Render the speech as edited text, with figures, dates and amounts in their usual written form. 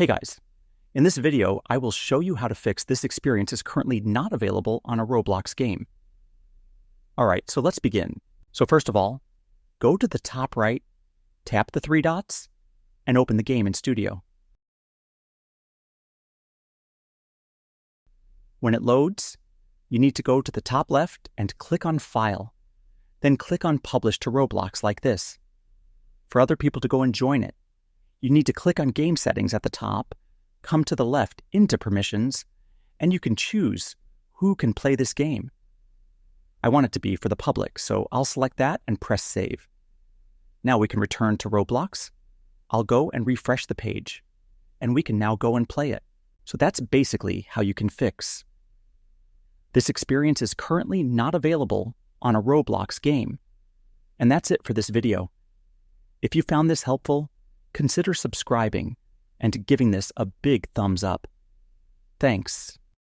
Hey guys, in this video, I will show you how to fix this experience is currently not available on a Roblox game. All right, so let's begin. So first of all, go to the top right, tap the three dots, and open the game in Studio. When it loads, you need to go to the top left and click on File. Then click on Publish to Roblox like this. For other people to go and join it, you need to click on Game Settings at the top, come to the left into Permissions, and you can choose who can play this game. I want it to be for the public, so I'll select that and press Save. Now we can return to Roblox. I'll go and refresh the page, and we can now go and play it. So that's basically how you can fix. This experience is currently not available on a Roblox game. And that's it for this video. If you found this helpful, consider subscribing and giving this a big thumbs up. Thanks.